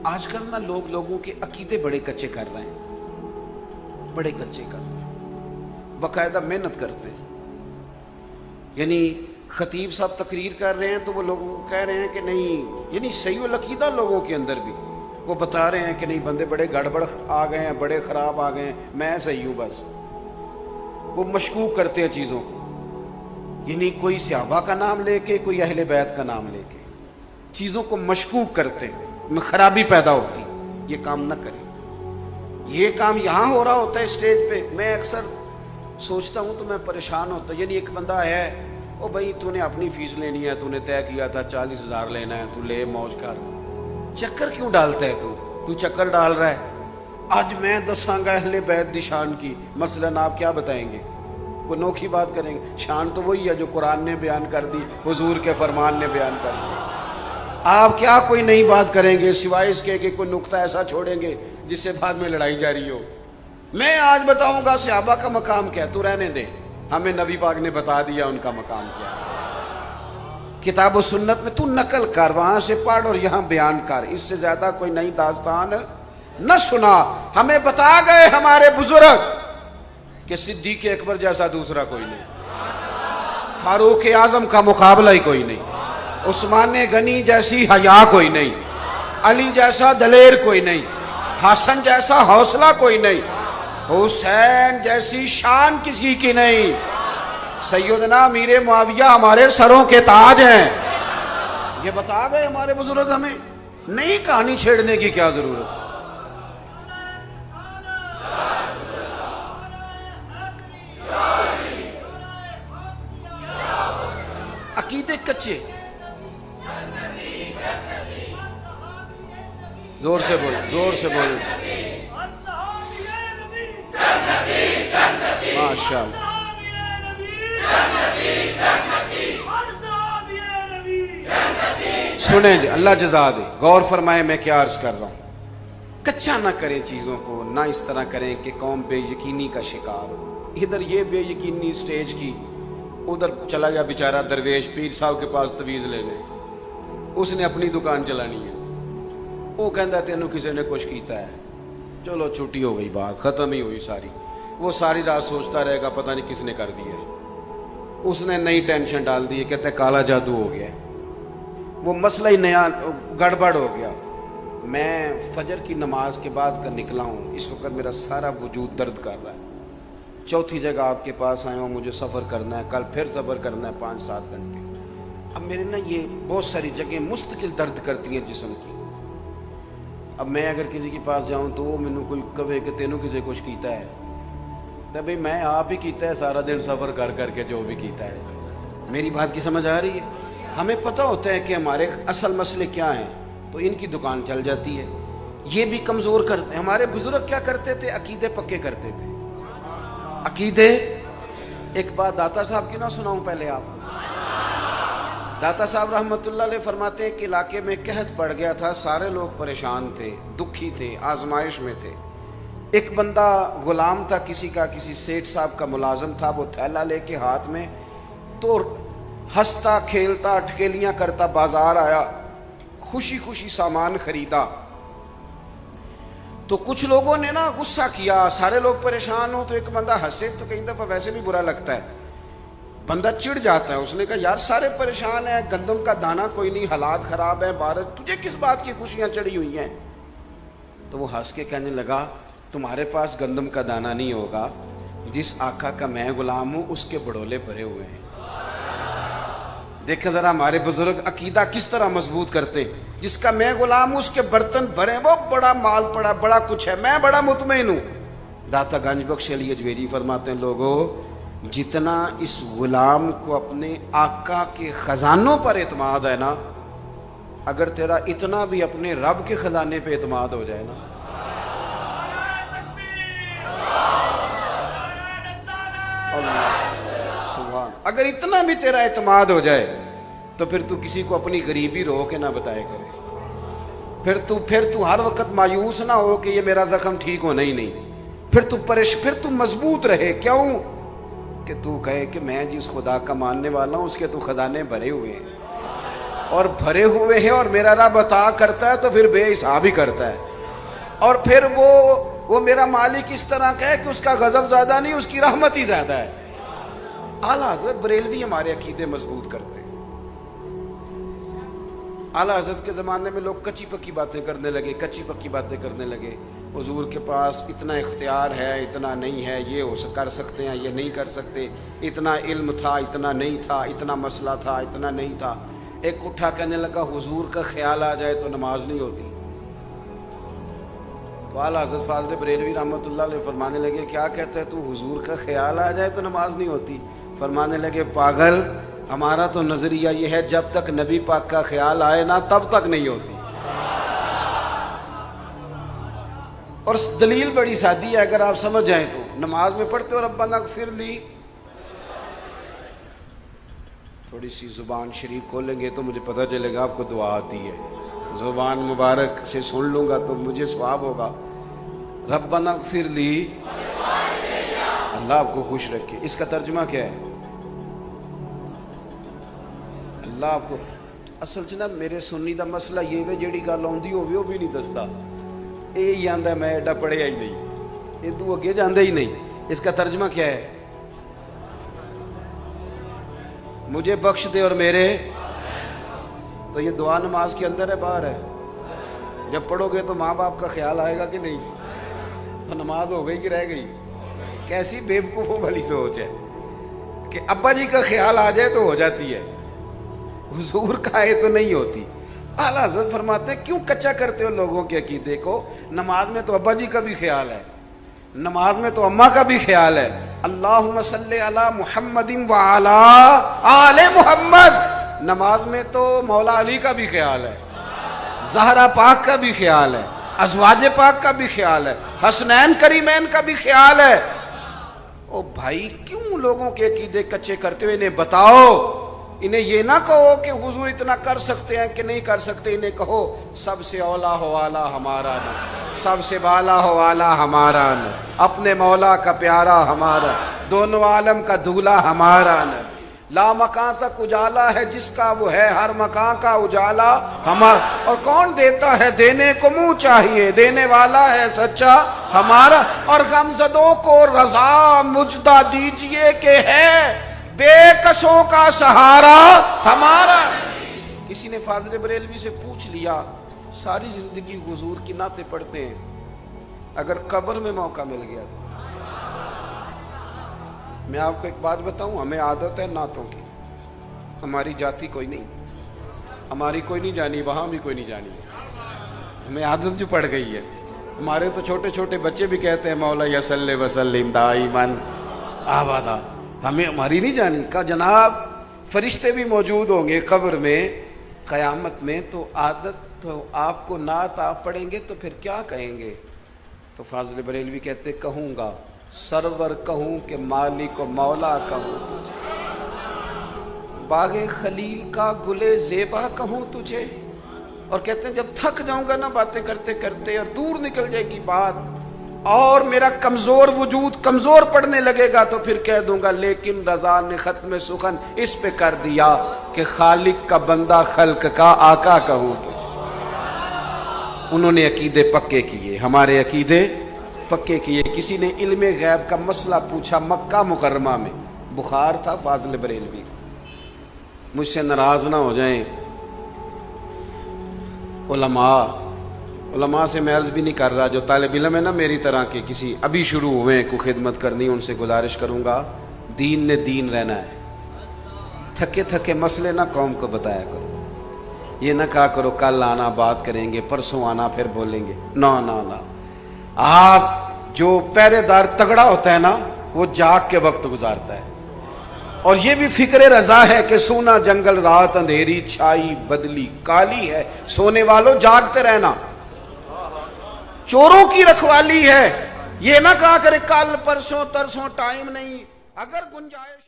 آج کل نا لوگوں کے عقیدے بڑے کچے کر رہے ہیں، بڑے کچے کر رہے ہیں، باقاعدہ محنت کرتے ہیں۔ یعنی خطیب صاحب تقریر کر رہے ہیں تو وہ لوگوں کو کہہ رہے ہیں کہ نہیں، یعنی صحیح العقیدہ لوگوں کے اندر بھی وہ بتا رہے ہیں کہ نہیں بندے بڑے گڑبڑ آ گئے ہیں، بڑے خراب آ گئے ہیں، میں صحیح ہوں بس۔ وہ مشکوک کرتے ہیں چیزوں کو، یعنی کوئی صحابہ کا نام لے کے، کوئی اہل بیت کا نام لے کے چیزوں کو مشکوک کرتے ہیں، میں خرابی پیدا ہوتی۔ یہ کام نہ کریں، یہ کام یہاں ہو رہا ہوتا ہے اسٹیج پہ، میں اکثر سوچتا ہوں تو میں پریشان ہوتا ہوں۔ یعنی ایک بندہ ہے، او بھائی تو نے اپنی فیس لینی ہے، تو نے طے کیا تھا 40,000 لینا ہے، تو لے موج کر، چکر کیوں ڈالتا ہے تو چکر ڈال رہا ہے۔ آج میں دساں گا اہل بیت دی شان کی، مثلاً آپ کیا بتائیں گے؟ کوئی نوکھی بات کریں گے؟ شان تو وہی ہے جو قرآن نے بیان کر دی، حضور کے فرمان نے بیان کر دی۔ آپ کیا کوئی نئی بات کریں گے سوائے اس کے کہ کوئی نقطہ ایسا چھوڑیں گے جس سے بعد میں لڑائی جاری ہو؟ میں آج بتاؤں گا صحابہ کا مقام کیا ہے، تو رہنے دے، ہمیں نبی پاک نے بتا دیا ان کا مقام کیا ہے۔ کتاب و سنت میں تو نقل کر، وہاں سے پڑھ اور یہاں بیان کر، اس سے زیادہ کوئی نئی داستان نہ سنا۔ ہمیں بتا گئے ہمارے بزرگ کہ صدیق اکبر جیسا دوسرا کوئی نہیں، فاروق اعظم کا مقابلہ ہی کوئی نہیں، عثمان غنی جیسی حیا کوئی نہیں، علی جیسا دلیر کوئی نہیں، حسن جیسا حوصلہ کوئی نہیں، حسین جیسی شان کسی کی نہیں۔ سیدنا امیر معاویہ ہمارے سروں کے تاج ہیں، یہ بتا گئے ہمارے بزرگ، ہمیں نئی کہانی چھیڑنے کی کیا ضرورت؟ عقیدے کچے، زور سے بول، زور سے بول، ماشاء اللہ۔ سنیں جی، اللہ جزا دے، غور فرمائے میں کیا عرض کر رہا ہوں۔ کچا نہ کریں چیزوں کو، نہ اس طرح کریں کہ قوم بے یقینی کا شکار ہو۔ ادھر یہ بے یقینی سٹیج کی، ادھر چلا گیا بیچارہ درویش پیر صاحب کے پاس تویز لینے، اس نے اپنی دکان چلانی ہے، وہ کہندا تینوں کسی نے کچھ کیتا ہے، چلو چھٹی ہو گئی، بات ختم ہی ہوئی ساری۔ وہ ساری رات سوچتا رہے گا پتہ نہیں کس نے کر دیا ہے، اس نے نئی ٹینشن ڈال دی ہے، کہتے ہیں کالا جادو ہو گیا ہے، وہ مسئلہ ہی نیا گڑبڑ ہو گیا۔ میں فجر کی نماز کے بعد کا نکلا ہوں، اس وقت میرا سارا وجود درد کر رہا ہے، چوتھی جگہ آپ کے پاس آیا ہوں، مجھے سفر کرنا ہے، کل پھر سفر کرنا ہے 5-7 گھنٹے۔ اب میرے نا یہ بہت ساری جگہیں مستقل درد کرتی ہیں جسم کی۔ اب میں اگر کسی کے پاس جاؤں تو وہ مینوں کوئی کہے کہ تینوں کسے کچھ کیتا ہے، تو بھئی میں آپ ہی کیتا ہے، سارا دن سفر کر کر کے جو بھی کیتا ہے۔ میری بات کی سمجھ آ رہی ہے؟ ہمیں پتہ ہوتا ہے کہ ہمارے اصل مسئلے کیا ہیں، تو ان کی دکان چل جاتی ہے۔ یہ بھی کمزور کرتے ہیں۔ ہمارے بزرگ کیا کرتے تھے؟ عقیدے پکے کرتے تھے، عقیدے۔ ایک بات داتا صاحب کی نہ سناؤں پہلے آپ؟ داتا صاحب رحمۃ اللہ علیہ فرماتے ہیں کہ علاقے میں قحط پڑ گیا تھا، سارے لوگ پریشان تھے، دکھی تھے، آزمائش میں تھے۔ ایک بندہ غلام تھا کسی کا، کسی سیٹھ صاحب کا ملازم تھا، وہ تھیلا لے کے ہاتھ میں، تو ہنستا کھیلتا اٹکیلیاں کرتا بازار آیا، خوشی خوشی سامان خریدا۔ تو کچھ لوگوں نے نا غصہ کیا، سارے لوگ پریشان ہوں تو ایک بندہ ہنسے تو کئی دفعہ ویسے بھی برا لگتا ہے، بندہ چڑ جاتا ہے۔ اس نے کہا یار سارے پریشان ہیں، گندم کا دانہ کوئی نہیں، حالات خراب ہیں، بارش، تجھے کس بات کی خوشیاں چڑھی ہوئی ہیں؟ تو وہ ہنس کے کہنے لگا تمہارے پاس گندم کا دانہ نہیں ہوگا، جس آقا کا میں غلام ہوں اس کے بڑولے بھرے ہوئے ہیں۔ دیکھیں ذرا ہمارے بزرگ عقیدہ کس طرح مضبوط کرتے، جس کا میں غلام ہوں اس کے برتن بھرے، وہ بڑا مال پڑا، بڑا کچھ ہے، میں بڑا مطمئن ہوں۔ داتا گنج بخش علی اجویری فرماتے ہیں لوگوں، جتنا اس غلام کو اپنے آقا کے خزانوں پر اعتماد ہے نا، اگر تیرا اتنا بھی اپنے رب کے خزانے پہ اعتماد ہو جائے نا، سبحان، اگر اتنا بھی تیرا اعتماد ہو جائے تو پھر تو کسی کو اپنی غریبی رو کے نہ بتائے کرے، پھر تو ہر وقت مایوس نہ ہو کہ یہ میرا زخم ٹھیک ہونا ہی نہیں، پھر تو مضبوط رہے۔ کیوں؟ کہ تو کہے کہ میں جس خدا کا ماننے والا ہوں اس کے تو خزانے بھرے ہوئے ہیں۔ اور بھرے ہوئے ہیں، اور میرا رب عطا کرتا ہے تو پھر بے حساب ہی کرتا ہے، اور پھر وہ میرا مالک اس طرح کا ہے کہ اس کا غضب زیادہ نہیں، اس کی رحمت ہی زیادہ ہے۔ اعلیٰ حضرت بریلوی ہمارے عقیدے مضبوط کرتے ہیں۔ اعلیٰ حضرت کے زمانے میں لوگ کچی پکی باتیں کرنے لگے، کچی پکی باتیں کرنے لگے، حضور کے پاس اتنا اختیار ہے، اتنا نہیں ہے، یہ کر سکتے ہیں، یہ نہیں کر سکتے، اتنا علم تھا، اتنا نہیں تھا، اتنا مسئلہ تھا، اتنا نہیں تھا۔ ایک اٹھا کہنے لگا حضور کا خیال آ جائے تو نماز نہیں ہوتی۔ تو اعلیٰ حضرت فاضل بریلوی رحمۃ اللہ علیہ فرمانے لگے کیا کہتا ہے تو، حضور کا خیال آ جائے تو نماز نہیں ہوتی؟ فرمانے لگے پاگل، ہمارا تو نظریہ یہ ہے جب تک نبی پاک کا خیال آئے نا تب تک نہیں ہوتی۔ اور دلیل بڑی سادی ہے، اگر آپ سمجھ جائیں تو نماز میں پڑھتے ہو ربنا اغفر لی، تھوڑی سی زبان شریف کھولیں گے تو مجھے پتہ چلے گا آپ کو دعا آتی ہے، زبان مبارک سے سن لوں گا تو مجھے ثواب ہوگا۔ ربنا اغفر لی، اللہ آپ کو خوش رکھے، اس کا ترجمہ کیا ہے؟ اللہ آپ کو اصل جناب میرے سنی دا مسئلہ یہ ہے جیڑی گل آندی ہوے وہ بھی نہیں دستا، یہ آندا میں ایڈا پڑھیا ہی نہیں، یہ تو اگے جاندے ہی نہیں۔ اس کا ترجمہ کیا ہے؟ مجھے بخش دے اور میرے، تو یہ دعا نماز کے اندر ہے باہر ہے؟ جب پڑھو گے تو ماں باپ کا خیال آئے گا کہ نہیں؟ تو نماز ہو گئی کہ رہ گئی؟ کیسی بے وقوفوں والی سوچ ہے کہ ابا جی کا خیال آ جائے تو ہو جاتی ہے، حضور کا ہے تو نہیں ہوتی۔ اعلیٰ حضرت فرماتے ہیں کیوں کچا کرتے ہو لوگوں کے عقیدے کو؟ نماز میں تو ابا جی کا بھی خیال ہے، نماز میں تو اماں کا بھی خیال ہے۔ اللہم صلی علی محمد وعلی آل محمد، نماز میں تو مولا علی کا بھی خیال ہے، زہرا پاک کا بھی خیال ہے، ازواج پاک کا بھی خیال ہے، حسنین کریمین کا بھی خیال ہے۔ او بھائی کیوں لوگوں کے عقیدے کچے کرتے ہو؟ انہیں بتاؤ، انہیں یہ نہ کہو کہ حضور اتنا کر سکتے ہیں کہ نہیں کر سکتے، انہیں کہو سب سے اولا ہو والا ہمارا نہ، سب سے بالا ہو والا ہمارا نہ، اپنے مولا کا پیارا ہمارا، دونوں عالم کا دولہا ہمارا نہ، لا مکان تک اجالا ہے جس کا وہ ہے ہر مکان کا اجالا ہمارا، اور کون دیتا ہے دینے کو منہ چاہیے، دینے والا ہے سچا ہمارا، اور غمزدوں کو رضا مجدہ دیجئے کہ ہے بے کسوں کا سہارا ہمارا۔ کسی نے فاضل بریلوی سے پوچھ لیا ساری زندگی حضور کی نعتیں پڑھتے ہیں، اگر قبر میں موقع مل گیا تو؟ میں آپ کو ایک بات بتاؤں، ہمیں عادت ہے نعتوں کی، ہماری جاتی کوئی نہیں، ہماری کوئی نہیں جانی، وہاں بھی کوئی نہیں جانی، ہمیں عادت جو پڑ گئی ہے۔ ہمارے تو چھوٹے چھوٹے بچے بھی کہتے ہیں مولا یا صلی وسلم دائماً ابدا، ہمیں ہماری نہیں جانی۔ کہا جناب فرشتے بھی موجود ہوں گے قبر میں قیامت میں، تو عادت تو آپ کو نعت آپ پڑھیں گے تو پھر کیا کہیں گے؟ تو فاضل بریلوی کہتے کہوں گا سرور کہوں کہ مالک و مولا کہوں تجھے، باغ خلیل کا گلے زیبا کہوں تجھے، اور کہتے ہیں جب تھک جاؤں گا نا باتیں کرتے کرتے اور دور نکل جائے گی بات اور میرا کمزور وجود کمزور پڑنے لگے گا تو پھر کہہ دوں گا لیکن رضا نے ختم سخن اس پہ کر دیا کہ خالق کا بندہ خلق کا آقا کہوں تجھے۔ انہوں نے عقیدے پکے کیے، ہمارے عقیدے پکے کیے۔ کسی نے علم غیب کا مسئلہ پوچھا مکہ مکرمہ میں، بخار تھا فاضل بریلوی، مجھ سے ناراض نہ ہو جائیں علماء سے میں عرض بھی نہیں کر رہا، جو طالب علم ہے نا میری طرح کے کسی ابھی شروع ہوئے کو خدمت کرنی، ان سے گزارش کروں گا دین نے دین رہنا ہے، تھکے تھکے مسئلے نہ قوم کو بتایا کرو، یہ نہ کہا کرو کل آنا بات کریں گے، پرسوں آنا پھر بولیں گے، نہ نہ نہ، آپ جو پہرے دار تگڑا ہوتا ہے نا وہ جاگ کے وقت گزارتا ہے، اور یہ بھی فکر رضا ہے کہ سونا جنگل رات اندھیری چھائی بدلی کالی ہے، سونے والوں جاگتے رہنا، چوروں کی رکھوالی ہے، یہ نہ کہا کرے کل پرسوں ترسوں ٹائم نہیں، اگر گنجائش